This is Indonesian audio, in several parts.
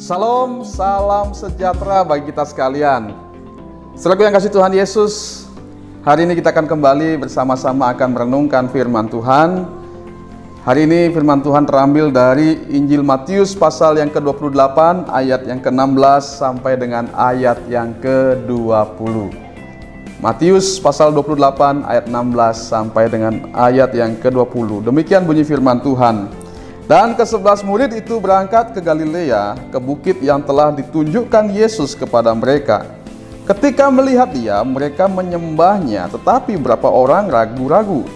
Salam, salam sejahtera bagi kita sekalian. Saudaraku yang kasih Tuhan Yesus, hari ini kita akan kembali bersama-sama akan merenungkan firman Tuhan. Hari ini firman Tuhan terambil dari Injil Matius pasal yang ke-28 ayat yang ke-16 sampai dengan ayat yang ke-20. Matius pasal 28 ayat 16 sampai dengan ayat yang ke-20. Demikian bunyi firman Tuhan. Dan ke-11 murid itu berangkat ke Galilea, ke bukit yang telah ditunjukkan Yesus kepada mereka. Ketika melihat Dia, mereka menyembahnya, tetapi beberapa orang ragu-ragu.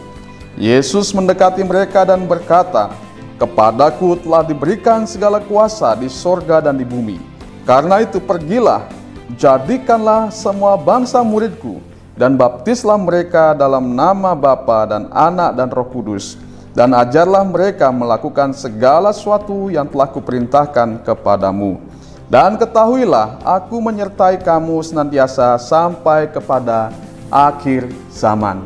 Yesus mendekati mereka dan berkata, "Kepadaku telah diberikan segala kuasa di sorga dan di bumi. Karena itu pergilah, jadikanlah semua bangsa muridku, dan baptislah mereka dalam nama Bapa dan Anak dan Roh Kudus. Dan ajarlah mereka melakukan segala sesuatu yang telah kuperintahkan kepadamu. Dan ketahuilah, aku menyertai kamu senantiasa sampai kepada akhir zaman."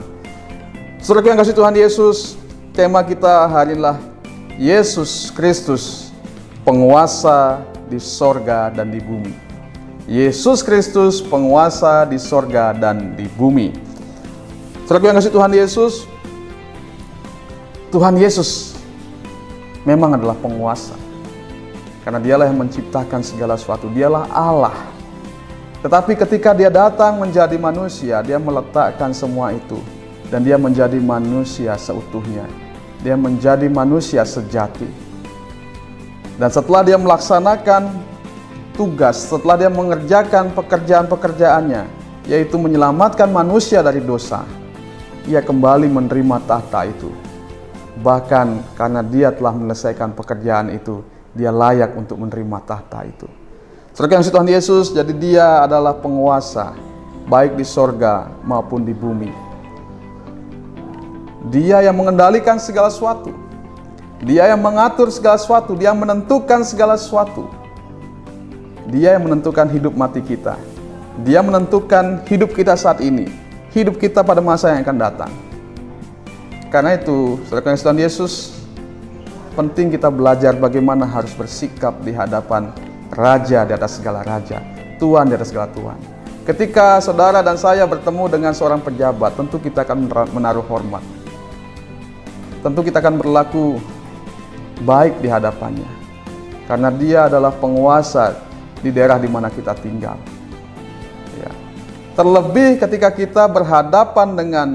Saudara yang kasih Tuhan Yesus, tema kita hari inilah Yesus Kristus, penguasa di sorga dan di bumi. Yesus Kristus, penguasa di sorga dan di bumi. Saudara yang kasih Tuhan Yesus, Tuhan Yesus memang adalah penguasa. Karena Dialah yang menciptakan segala sesuatu. Dialah Allah. Tetapi ketika Dia datang menjadi manusia, Dia meletakkan semua itu. Dan Dia menjadi manusia seutuhnya. Dia menjadi manusia sejati. Dan setelah Dia melaksanakan tugas, setelah Dia mengerjakan pekerjaan-pekerjaannya, yaitu menyelamatkan manusia dari dosa, Ia kembali menerima tahta itu. Bahkan karena Dia telah menyelesaikan pekerjaan itu, Dia layak untuk menerima tahta itu. Saudara yang kasih Tuhan Yesus, jadi Dia adalah penguasa, baik di sorga maupun di bumi. Dia yang mengendalikan segala sesuatu. Dia yang mengatur segala sesuatu. Dia menentukan segala sesuatu. Dia yang menentukan hidup mati kita. Dia menentukan hidup kita saat ini, hidup kita pada masa yang akan datang. Karena itu, saudara yang Tuhan Yesus, penting kita belajar bagaimana harus bersikap di hadapan Raja di atas segala raja, Tuhan di atas segala Tuhan. Ketika saudara dan saya bertemu dengan seorang pejabat, tentu kita akan menaruh hormat. Tentu kita akan berlaku baik di hadapannya. Karena Dia adalah penguasa di daerah di mana kita tinggal. Ya. Terlebih ketika kita berhadapan dengan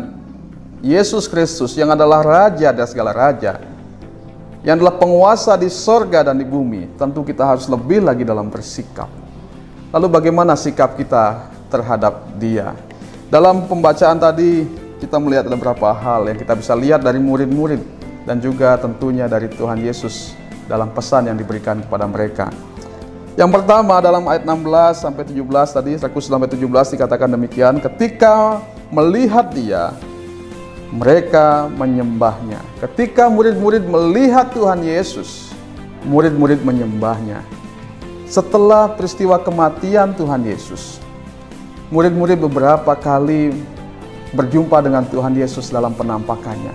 Yesus Kristus yang adalah Raja dari segala raja, yang adalah penguasa di sorga dan di bumi, tentu kita harus lebih lagi dalam bersikap. Lalu bagaimana sikap kita terhadap Dia? Dalam pembacaan tadi kita melihat ada beberapa hal yang kita bisa lihat dari murid-murid dan juga tentunya dari Tuhan Yesus dalam pesan yang diberikan kepada mereka. Yang pertama dalam ayat 16 sampai 17 tadi, 1-17 dikatakan demikian, ketika melihat Dia, mereka menyembahnya. Ketika murid-murid melihat Tuhan Yesus, murid-murid menyembahnya. Setelah peristiwa kematian Tuhan Yesus, murid-murid beberapa kali berjumpa dengan Tuhan Yesus dalam penampakannya.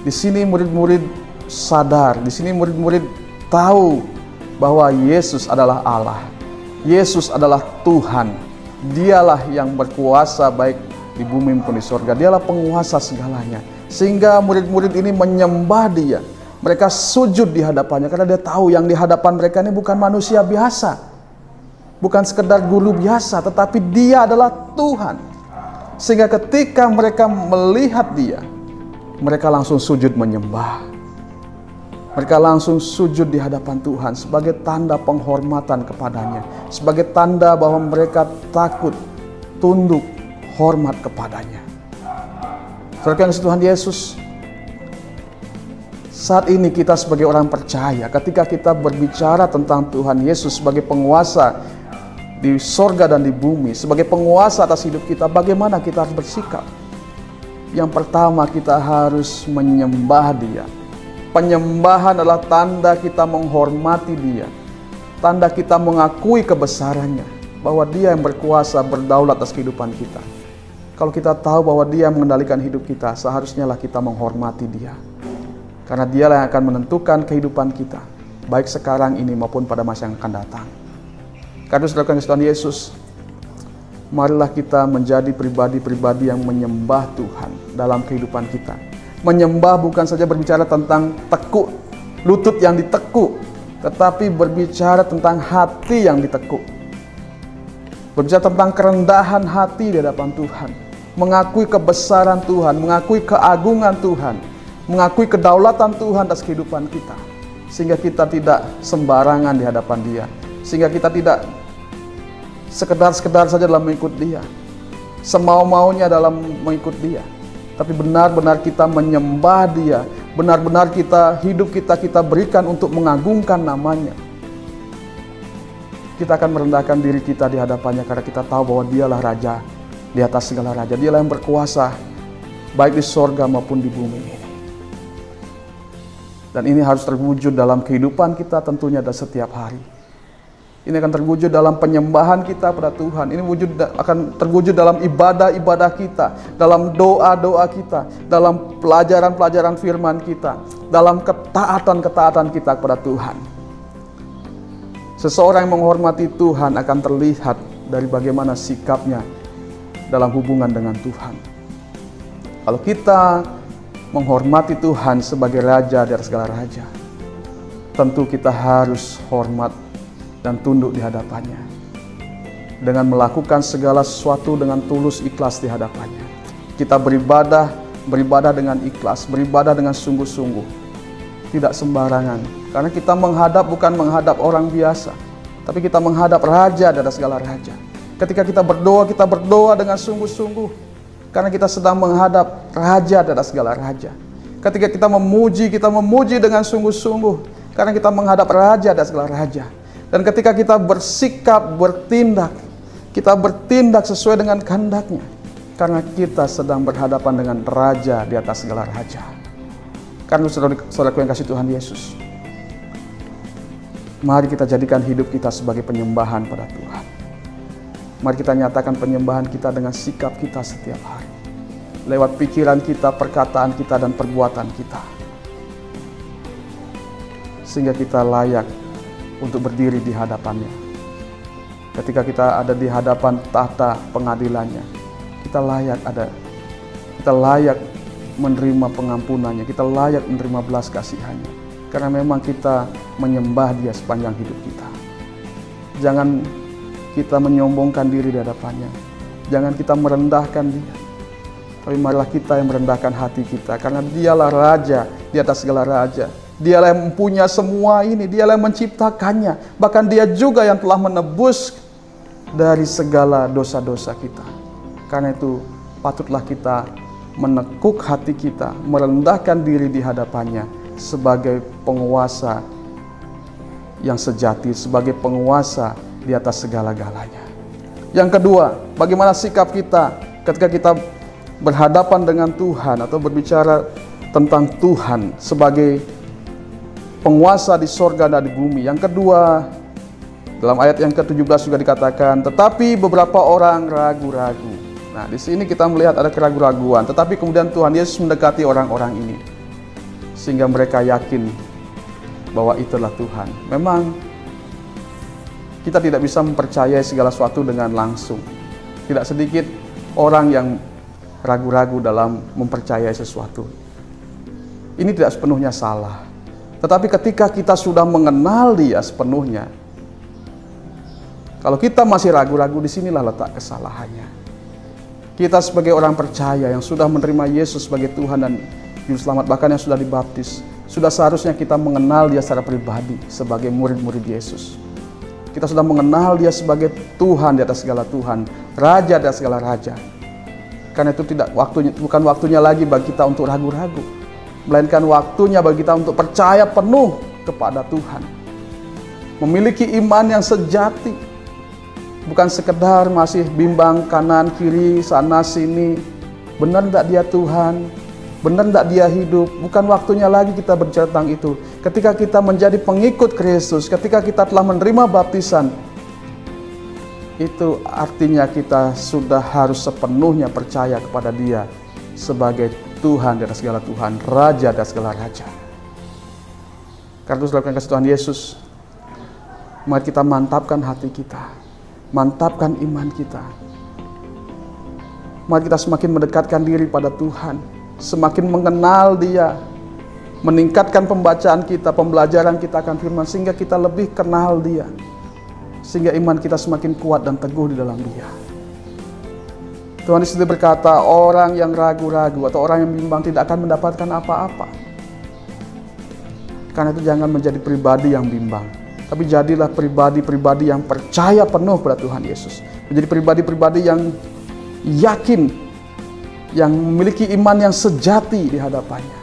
Di sini murid-murid sadar, di sini murid-murid tahu bahwa Yesus adalah Allah. Yesus adalah Tuhan. Dialah yang berkuasa baik di bumi maupun di sorga. Dialah penguasa segalanya. Sehingga murid-murid ini menyembah Dia. Mereka sujud di hadapannya karena dia tahu yang di hadapan mereka ini bukan manusia biasa. Bukan sekedar guru biasa, tetapi Dia adalah Tuhan. Sehingga ketika mereka melihat Dia, mereka langsung sujud menyembah. Mereka langsung sujud di hadapan Tuhan sebagai tanda penghormatan kepadanya. Sebagai tanda bahwa mereka takut, tunduk, hormat kepadanya. Saudara yang Tuhan Yesus, saat ini kita sebagai orang percaya, ketika kita berbicara tentang Tuhan Yesus sebagai penguasa di sorga dan di bumi, sebagai penguasa atas hidup kita, bagaimana kita harus bersikap? Yang pertama, kita harus menyembah Dia. Penyembahan adalah tanda kita menghormati Dia, tanda kita mengakui kebesarannya, bahwa Dia yang berkuasa berdaulat atas kehidupan kita. Kalau kita tahu bahwa Dia mengendalikan hidup kita, seharusnya lah kita menghormati Dia. Karena Dialah yang akan menentukan kehidupan kita, baik sekarang ini maupun pada masa yang akan datang. Karena saudara yang Tuhan Yesus, marilah kita menjadi pribadi-pribadi yang menyembah Tuhan dalam kehidupan kita. Menyembah bukan saja berbicara tentang tekuk, lutut yang ditekuk, tetapi berbicara tentang hati yang ditekuk. Berbicara tentang kerendahan hati di hadapan Tuhan. Mengakui kebesaran Tuhan, mengakui keagungan Tuhan, mengakui kedaulatan Tuhan atas kehidupan kita. Sehingga kita tidak sembarangan di hadapan Dia. Sehingga kita tidak sekedar saja dalam mengikut Dia, semau-maunya dalam mengikut Dia, tapi benar-benar kita menyembah Dia, benar-benar hidup kita berikan untuk mengagungkan namanya. Kita akan merendahkan diri kita di hadapannya karena kita tahu bahwa Dialah Raja di atas segala raja. Dialah yang berkuasa baik di sorga maupun di bumi ini. Dan ini harus terwujud dalam kehidupan kita tentunya dan setiap hari. Ini akan terwujud dalam penyembahan kita pada Tuhan. Ini akan terwujud dalam ibadah-ibadah kita, dalam doa-doa kita, dalam pelajaran-pelajaran firman kita, dalam ketaatan-ketaatan kita kepada Tuhan. Seseorang yang menghormati Tuhan akan terlihat dari bagaimana sikapnya dalam hubungan dengan Tuhan. Kalau kita menghormati Tuhan sebagai Raja dari segala raja, tentu kita harus hormat dan tunduk di hadapannya, dengan melakukan segala sesuatu dengan tulus ikhlas di hadapannya. Kita beribadah dengan ikhlas, beribadah dengan sungguh-sungguh, tidak sembarangan. Karena kita bukan menghadap orang biasa, tapi kita menghadap Raja dari segala raja. Ketika kita berdoa dengan sungguh-sungguh, karena kita sedang menghadap Raja dari segala raja. Ketika kita memuji dengan sungguh-sungguh, karena kita menghadap Raja dari segala raja. Dan ketika kita bersikap, kita bertindak sesuai dengan kehendak-Nya, karena kita sedang berhadapan dengan Raja di atas segala raja. Karena saudaraku yang kasih Tuhan Yesus, mari kita jadikan hidup kita sebagai penyembahan pada Tuhan. Mari kita nyatakan penyembahan kita dengan sikap kita setiap hari, lewat pikiran kita, perkataan kita, dan perbuatan kita, sehingga kita layak untuk berdiri di hadapannya. Ketika kita ada di hadapan tahta pengadilannya, kita layak menerima pengampunannya, kita layak menerima belas kasihannya, karena memang kita menyembah Dia sepanjang hidup kita. Jangan kita menyombongkan diri di hadapannya, jangan kita merendahkan Dia, tapi marilah kita yang merendahkan hati kita, karena Dialah Raja di atas segala raja. Dialah yang mempunyai semua ini, Dialah yang menciptakannya. Bahkan Dia juga yang telah menebus dari segala dosa-dosa kita. Karena itu patutlah kita menekuk hati kita, merendahkan diri di hadapannya sebagai penguasa yang sejati, sebagai penguasa di atas segala-galanya. Yang kedua, bagaimana sikap kita ketika kita berhadapan dengan Tuhan atau berbicara tentang Tuhan sebagai penguasa di sorga dan di bumi. Yang kedua, dalam ayat yang ke-17 juga dikatakan, tetapi beberapa orang ragu-ragu. Nah, di sini kita melihat ada keraguan-raguan, tetapi kemudian Tuhan Yesus mendekati orang-orang ini, sehingga mereka yakin bahwa itulah Tuhan. Memang kita tidak bisa mempercayai segala sesuatu dengan langsung. Tidak sedikit orang yang ragu-ragu dalam mempercayai sesuatu. Ini tidak sepenuhnya salah. Tetapi ketika kita sudah mengenal Dia sepenuhnya, kalau kita masih ragu-ragu, disinilah letak kesalahannya. Kita sebagai orang percaya yang sudah menerima Yesus sebagai Tuhan dan Juru Selamat, bahkan yang sudah dibaptis, sudah seharusnya kita mengenal Dia secara pribadi sebagai murid-murid Yesus. Kita sudah mengenal Dia sebagai Tuhan di atas segala Tuhan, Raja di atas segala raja. Karena itu bukan waktunya lagi bagi kita untuk ragu-ragu, melainkan waktunya bagi kita untuk percaya penuh kepada Tuhan. Memiliki iman yang sejati, bukan sekedar masih bimbang kanan kiri sana sini, benar tidak Dia Tuhan, benar tidak Dia hidup. Bukan waktunya lagi kita berbicara tentang itu. Ketika kita menjadi pengikut Kristus, ketika kita telah menerima baptisan, itu artinya kita sudah harus sepenuhnya percaya kepada Dia sebagai Tuhan di atas segala Tuhan, Raja di atas segala raja. Karena itu, saudara yang kasih Tuhan Yesus, mari kita mantapkan hati kita. mantapkan iman kita. Mari kita semakin mendekatkan diri pada Tuhan, semakin mengenal Dia, meningkatkan pembacaan kita, pembelajaran kita akan firman, sehingga kita lebih kenal Dia, sehingga iman kita semakin kuat dan teguh di dalam Dia. Tuhan Yesus berkata, orang yang ragu-ragu atau orang yang bimbang tidak akan mendapatkan apa-apa. Karena itu jangan menjadi pribadi yang bimbang, tapi jadilah pribadi-pribadi yang percaya penuh pada Tuhan Yesus. Menjadi pribadi-pribadi yang yakin, yang memiliki iman yang sejati di hadapannya.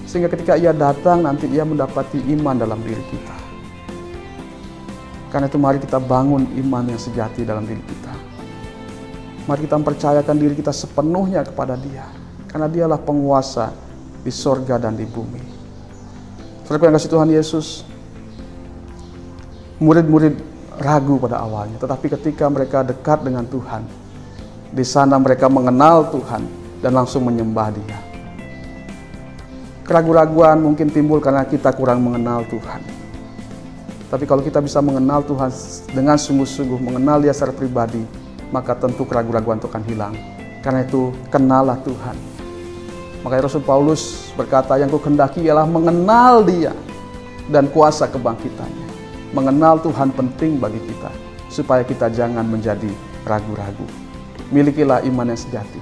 Sehingga ketika Ia datang, nanti Ia mendapati iman dalam diri kita. Karena itu mari kita bangun iman yang sejati dalam diri kita. Mari kita mempercayakan diri kita sepenuhnya kepada Dia. Karena Dialah penguasa di sorga dan di bumi. Saudara yang kasih Tuhan Yesus, murid-murid ragu pada awalnya. Tetapi ketika mereka dekat dengan Tuhan, di sana mereka mengenal Tuhan dan langsung menyembah Dia. Keraguan-raguan mungkin timbul karena kita kurang mengenal Tuhan. Tapi kalau kita bisa mengenal Tuhan dengan sungguh-sungguh, mengenal Dia secara pribadi, maka tentu keraguan-raguan itu akan hilang. Karena itu, kenallah Tuhan. Makanya Rasul Paulus berkata, yang kukhendaki ialah mengenal Dia dan kuasa kebangkitannya. Mengenal Tuhan penting bagi kita, supaya kita jangan menjadi ragu-ragu. Milikilah iman yang sejati.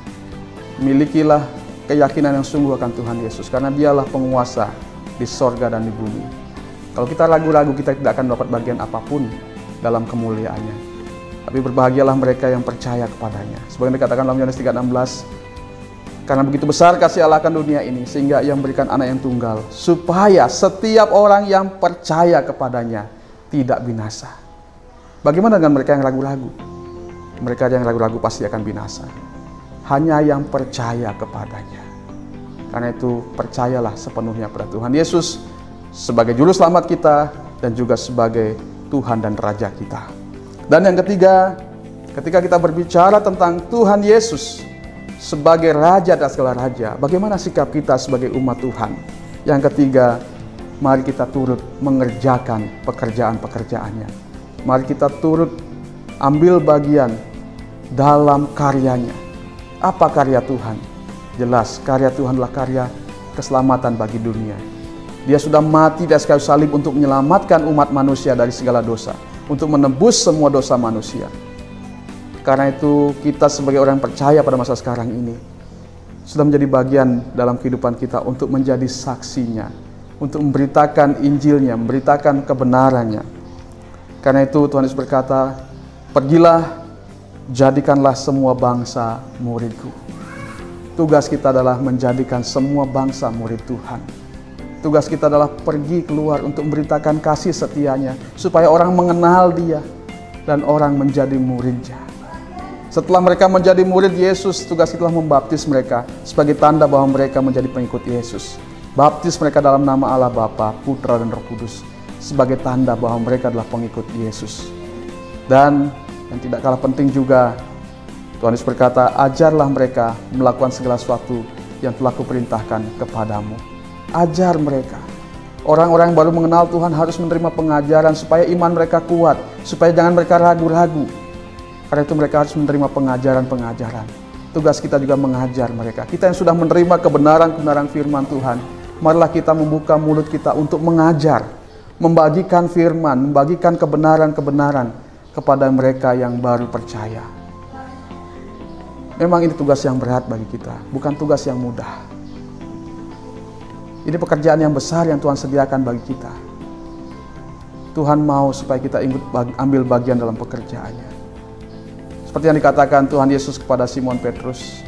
Milikilah keyakinan yang sungguh akan Tuhan Yesus, karena Dialah penguasa di sorga dan di bumi. Kalau kita ragu-ragu, kita tidak akan dapat bagian apapun dalam kemuliaannya. Tapi berbahagialah mereka yang percaya kepadanya. Sebagaimana dikatakan dalam Yohanes 3:16, karena begitu besar kasih Allah akan dunia ini, sehingga Ia memberikan anak yang tunggal, supaya setiap orang yang percaya kepadanya tidak binasa. Bagaimana dengan mereka yang ragu-ragu? Mereka yang ragu-ragu pasti akan binasa. Hanya yang percaya kepadanya. Karena itu percayalah sepenuhnya pada Tuhan Yesus sebagai juru selamat kita dan juga sebagai Tuhan dan Raja kita. Dan yang ketiga, ketika kita berbicara tentang Tuhan Yesus sebagai Raja dan segala Raja, bagaimana sikap kita sebagai umat Tuhan? Yang ketiga, mari kita turut mengerjakan pekerjaan-pekerjaannya. Mari kita turut ambil bagian dalam karyanya. Apa karya Tuhan? Jelas, karya Tuhan adalah karya keselamatan bagi dunia. Dia sudah mati di atas kayu salib untuk menyelamatkan umat manusia dari segala dosa, untuk menebus semua dosa manusia. Karena itu kita sebagai orang yang percaya pada masa sekarang ini sudah menjadi bagian dalam kehidupan kita untuk menjadi saksinya, untuk memberitakan Injilnya, memberitakan kebenarannya. Karena itu Tuhan Yesus berkata, pergilah, jadikanlah semua bangsa muridku. Tugas kita adalah menjadikan semua bangsa murid Tuhan. Tugas kita adalah pergi keluar untuk memberitakan kasih setianya, supaya orang mengenal Dia dan orang menjadi muridnya. Setelah mereka menjadi murid Yesus, tugas kita adalah membaptis mereka sebagai tanda bahwa mereka menjadi pengikut Yesus. Baptis mereka dalam nama Allah Bapa, Putra dan Roh Kudus, sebagai tanda bahwa mereka adalah pengikut Yesus. Dan yang tidak kalah penting juga, Tuhan Yesus berkata, ajarlah mereka melakukan segala sesuatu yang telah kuperintahkan kepadamu. Ajar mereka. Orang-orang yang baru mengenal Tuhan harus menerima pengajaran supaya iman mereka kuat, supaya jangan mereka ragu-ragu. Karena itu mereka harus menerima pengajaran-pengajaran. Tugas kita juga mengajar mereka. Kita yang sudah menerima kebenaran-kebenaran firman Tuhan, marilah kita membuka mulut kita untuk mengajar, membagikan firman, membagikan kebenaran-kebenaran kepada mereka yang baru percaya. Memang ini tugas yang berat bagi kita, bukan tugas yang mudah. Ini pekerjaan yang besar yang Tuhan sediakan bagi kita. Tuhan mau supaya kita ambil bagian dalam pekerjaannya. Seperti yang dikatakan Tuhan Yesus kepada Simon Petrus,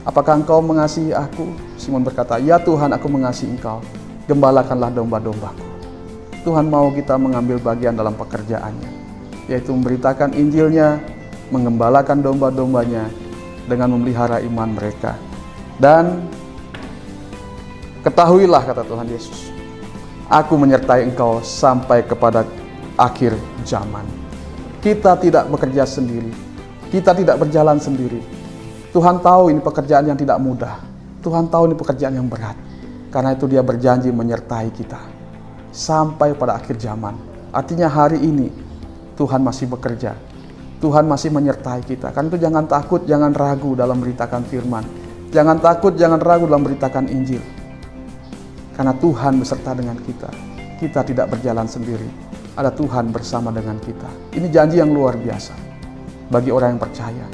apakah engkau mengasihi aku? Simon berkata, ya Tuhan, aku mengasihi engkau. Gembalakanlah domba-dombaku. Tuhan mau kita mengambil bagian dalam pekerjaannya, yaitu memberitakan Injilnya, menggembalakan domba-dombanya dengan memelihara iman mereka. Dan ketahuilah, kata Tuhan Yesus, aku menyertai engkau sampai kepada akhir zaman. Kita tidak bekerja sendiri, kita tidak berjalan sendiri. Tuhan tahu ini pekerjaan yang tidak mudah, Tuhan tahu ini pekerjaan yang berat. Karena itu Dia berjanji menyertai kita sampai pada akhir zaman. Artinya hari ini Tuhan masih bekerja Tuhan masih menyertai kita. Karena itu jangan takut, jangan ragu dalam memberitakan firman. Jangan takut, jangan ragu dalam memberitakan Injil. Karena Tuhan beserta dengan kita. Kita tidak berjalan sendiri. Ada Tuhan bersama dengan kita. Ini janji yang luar biasa bagi orang yang percaya.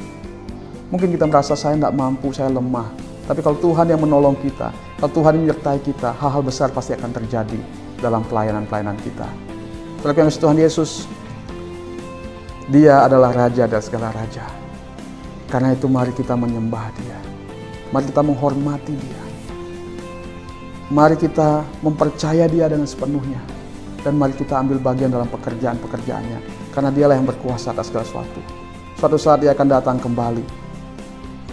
Mungkin kita merasa saya tidak mampu, saya lemah. Tapi kalau Tuhan yang menolong kita, kalau Tuhan yang menyertai kita, hal-hal besar pasti akan terjadi dalam pelayanan-pelayanan kita. Tetapi yang Tuhan Yesus, Dia adalah Raja dari segala Raja. Karena itu mari kita menyembah Dia. Mari kita menghormati Dia. Mari kita mempercaya Dia dengan sepenuhnya. Dan mari kita ambil bagian dalam pekerjaan-pekerjaannya. Karena Dialah yang berkuasa atas segala sesuatu. Suatu saat Dia akan datang kembali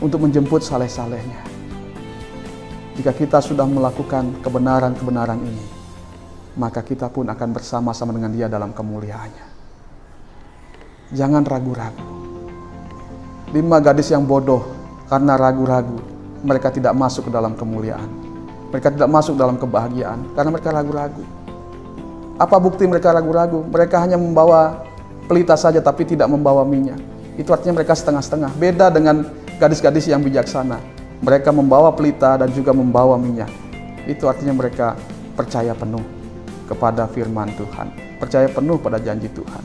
untuk menjemput saleh-salehnya. Jika kita sudah melakukan kebenaran-kebenaran ini, maka kita pun akan bersama-sama dengan Dia dalam kemuliaannya. Jangan ragu-ragu. 5 gadis yang bodoh karena ragu-ragu, mereka tidak masuk ke dalam kemuliaan. Mereka tidak masuk dalam kebahagiaan karena mereka ragu-ragu. Apa bukti mereka ragu-ragu? Mereka hanya membawa pelita saja tapi tidak membawa minyak. Itu artinya mereka setengah-setengah. Beda dengan gadis-gadis yang bijaksana. Mereka membawa pelita dan juga membawa minyak. Itu artinya mereka percaya penuh kepada firman Tuhan. Percaya penuh pada janji Tuhan.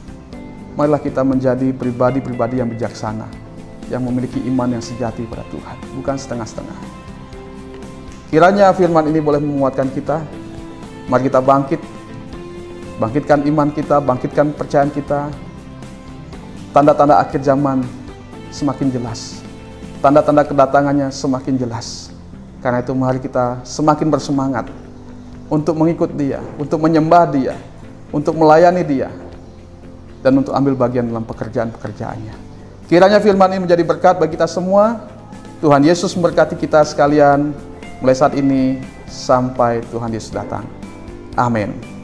Marilah kita menjadi pribadi-pribadi yang bijaksana. Yang memiliki iman yang sejati pada Tuhan. Bukan setengah-setengah. Kiranya firman ini boleh menguatkan kita. Mari kita bangkit. Bangkitkan iman kita, bangkitkan percayaan kita. Tanda-tanda akhir zaman semakin jelas. Tanda-tanda kedatangannya semakin jelas. Karena itu mari kita semakin bersemangat untuk mengikut Dia, untuk menyembah Dia, untuk melayani Dia, dan untuk ambil bagian dalam pekerjaan-pekerjaannya. Kiranya firman ini menjadi berkat bagi kita semua. Tuhan Yesus memberkati kita sekalian mulai saat ini sampai Tuhan Yesus datang. Amin.